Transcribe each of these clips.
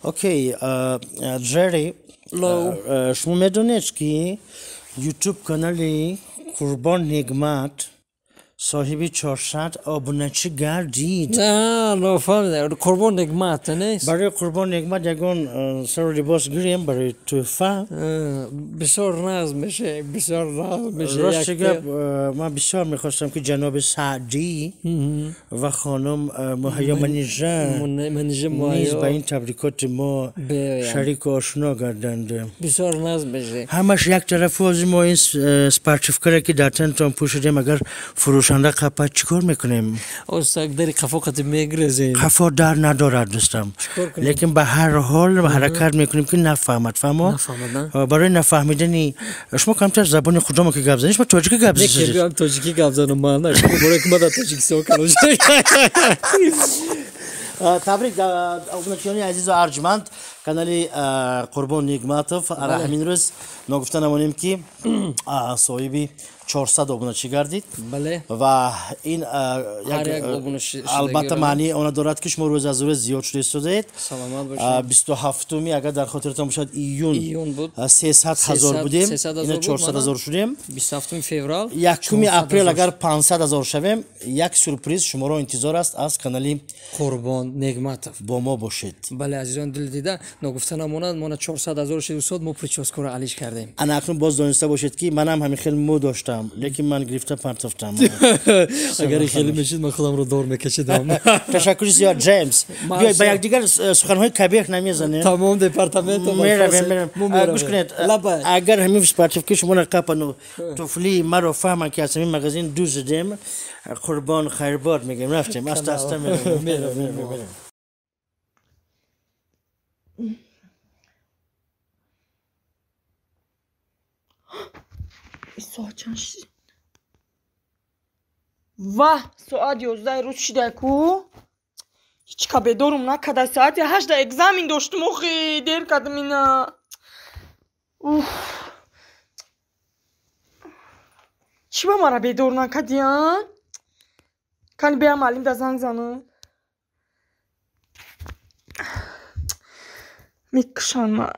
اوکی جری لو شما میدونید که یوتیوب کانالی قربان نگمت صاحبی 400 aboneci گردید. نه فهمیدم قربان نگمت نیست برای قربان نگمت یگان سر لباس گریم برای توفه. بسیار ناز میشه راست گپ من بسیار میخواستم که جناب سعدی و خانم مهیا منیژه نیز به این تبریکات ما شریک و آشنا گردند. بسیار ناز میشه همش یک طرف از ما این سپرچفکره که در تنتان پوشیدیم اگر فروشنده قفا چیکار میکنیم؟ استاد داری قفا قد میگرزین قفا در ندارد دوستم، لیکن به هر حال حرکت میکنیم که نفهمد. برای نفهمیدنی شما کمتر زبان خودمو که گپ زنید، شما تاجیکی گپ زنید. نمیگم تاجیکی گپ زنم من نه برای که من تاجیکی سو کنم. تبریک ابونتیانی عزیز و ارجمند کانال قربان نیگماتوف. همین روز نگفته نمونیم که صاحبی 400 ابونتی گردید. بله. و این البته معنی اون دارد که شما روز از روز زیاد شدید. سلامت باشید. 27 اگر در خاطرتان باشد ایون بود 300,000 بودیم، این 400,000 شدیم. 27 فوریه یکم اپریل اگر 500,000 شویم یک سورپرایز شما را انتظار است از کانال قربان نیگماتوف. با ما باشید. بله عزیزان دل دیده نگفته نموند ما 400,000 شد ما پریچاسکو را علیش کردیم. انا اکنون باز دانسته باشید که منم همین خیلی مو داشتم لیکن من گرفته پرتفتم. اگر خیلی میشید من خودم رو دور میکشیدم. تشکر زیاد جیمز. بیاید با یک دیگر سخنهای کبیر نمیزنیم. تمام دپارتمنت میرم گوش کنید. اگر همین سپارتیف که شما نقابانو طفلی مرا فهمن که از همین مغازین دو زدیم قربان خیرباد میگیم رفتیم است میرم. ساعت چند شد؟ واه ساعت 11 روز شده کو هیچ که بدارم نکده. ساعت 8 اگزامین داشتم خیلی دیر کردم اینا. چی با مرا بدار نکدیان؟ کن بیا معلم دا زنگ زنم میکشن من.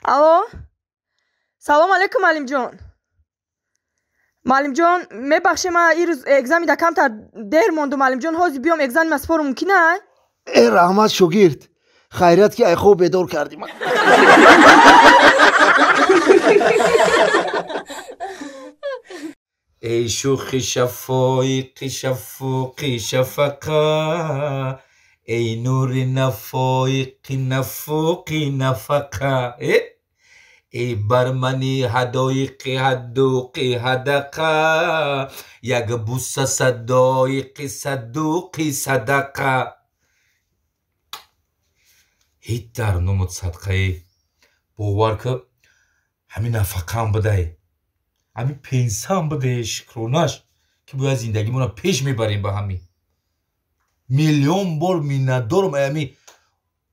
الو سلام علیکم معلم جان. معلم جان میبخشه من این روز اگزامی دا کمتر دیر مونده. معلم جان حاضر بیام اگزامی مسپار ممکنه؟ ای رحمت شگرد خیرت که ای خوب بدور کردی من. ای شوخی شفایقی شفوقی شفقه ای نور نفایقی نفوقی نفقه ای برمنی هدایقی هدوقی هدقه یک بوسه صدایقی صدوقی صدقه. هیچ در نمود صدقه باور که همین نفقه هم بده، همین پیسه هم بده شکرونش که باید زندگی مونا پیش میبریم. به همین میلیون بار منت دارم همین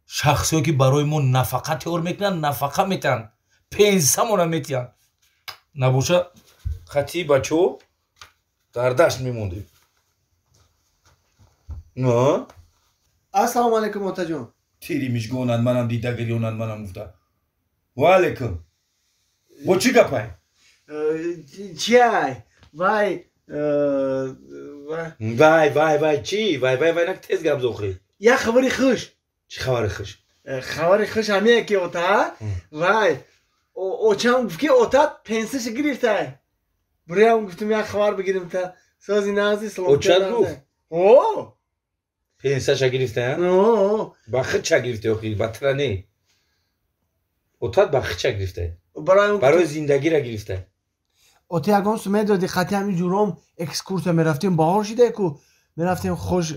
شخصی که برای ما نفقه تیار میکنن نفقه میتن پیسه مونا میتین نباشه خطی بچه در دشت میموندیم. نه السلام علیکم موتا جان. تیری میشگونن منم دیده گریونن منم گفته و علیکم با چی گپای؟ چای وای وای چی؟ وای نک تیز گپ زوخی. یا خبری خوش. چی خبر خوش؟ خبری خوش همه که اوتا وای او چم که اوتا پنسش گرفته. برام گفتم یا خبر بگیرم تا سازی نازی سلام. او چند گفت؟ او پنسش گرفته؟ او بخت چه گرفته اوخی بطرانی اوتا بخت چه گرفته؟ برای زندگی را گرفته. اوتا اگه سمه دادی خطی همین جورم اکسکورس میرفتیم باهر شده کو میرفتیم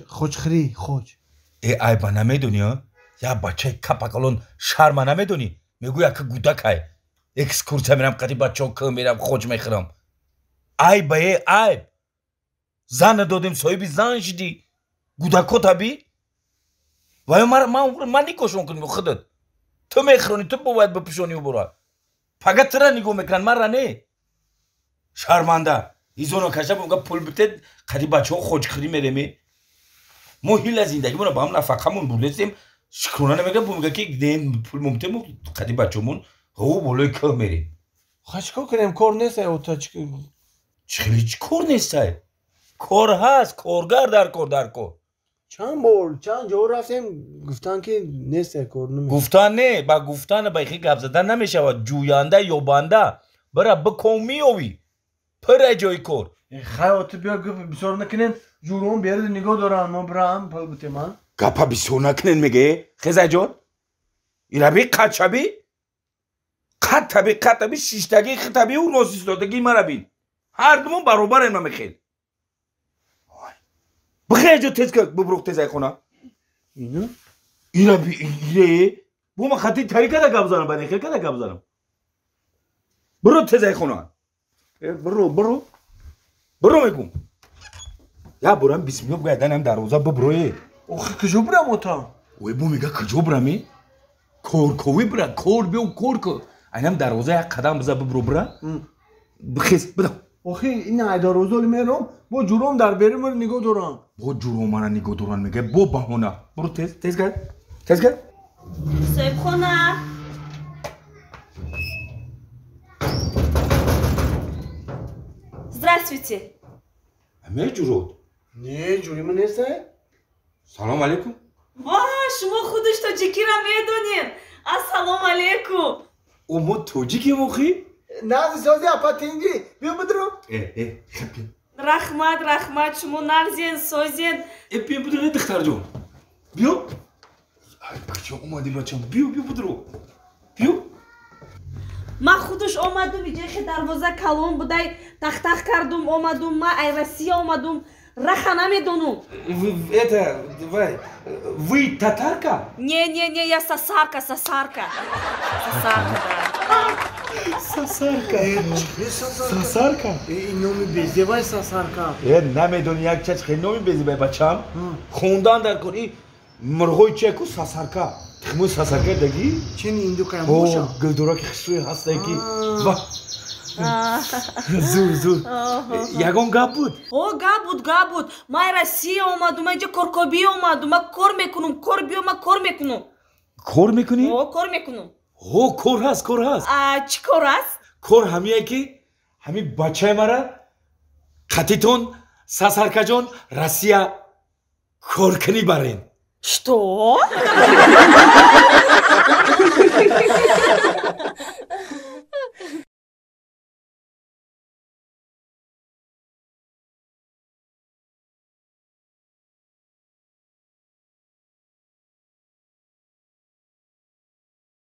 خوشخری خوش. ای با نمیدونی ها یا بچه کپاکالون شرم نمیدونی میگویا که گودک اکسکورس میرم قدی بچه که میرم خوش میخرم. ای با ای زن دادیم صاحبی زن شدی گودکو تبی و من نیکوشون کنیم خودت تو میخرونی تو باید بپشونی و برای فقط ترا نگاه میکنن من را نه شرمنده ایزونو کشه بگم پول بتید قدی بچه ها خوشخری میرمی ما هیل از زندگی مونو با هم نفقه مون بودستیم شکرانه میگه میگه که دین پول ممته مو خدی بچه‌مون هو بالای که میری چیکار کنیم کار نیست اوتا چخیلی کار نیست کار هست کارگر در کار چند جا رفتیم گفتن که نیست کار نمیشه گفتن نه با گفتن بیخی گپ زدن نمیشه و جوینده یا بنده برا بکومی اوی پر جای کار خیلی بیا گفت بسیار نکنین جورون بیارد نگاه دارن ما برام پل بوده من گپا بسیار نکنین میگه خیزه جان اینا بی قد شبی قد تبی شیشتگی خطبی و ناسیستادگی مرا بین هر دومون برابر اینا میخیل بخیر جو تیز که ببروخ تیزای خونه اینا بی بو من خطی طریقه دا گب زنم بنی خیل که دا گب زنم برو تیزای خونه برو میگم یا برام بیسمیو بگردن هم در روزا ببروی اوخی کجا برم اوتا وی بو میگه کجا برمی کورکوی برا کور بیو کورکو اینم در روزا یک قدم بزا ببرو برا بخیز بدم اوخی این ایدار روزالی میرم با جورم در بریم رو نگاه دارم با جورم من نگاه دارن میگه با بهونه برو تیز کرد صاحب خونه Здравствуйте. همه جورود نه جوری من نیسته سلام علیکم شما خودش تاجیکی را میدونین. السلام علیکم. اومو توجیکی موخی؟ نازی سازی اپاتینگی بیا بدرو رحمت شما نرزین سازین. بیا بدرو نه دختر جون بیا کجا اومدی بچم بیا بدرو بیا من خودش آمدم اینجا که دروازه کلون بودای تخت کردم آمدم من ای Россия آمدم رخ نمیدونم وی татарка не я сосарка ساسارکا این نومی بیزی وای ساسارکا نمیدونی یک چیز خیلی نومی بیزی بای بچم خوندن در کنی مرغوی چکو ساسارکا تخمو ساسارکا دگی چین این دو کم باشم گلدورا که خشوی هسته کی زور یگان گپ بود گپ بود من Россия آمدم من اینجا کارکوبی آمدم من کار میکنم کار میکنم کار میکنی؟ کار میکنم کار هست چی کار هست؟ کار همیه که همی بچه مرا خطیتون ساسارکا جون Россия کار کنی برین Что?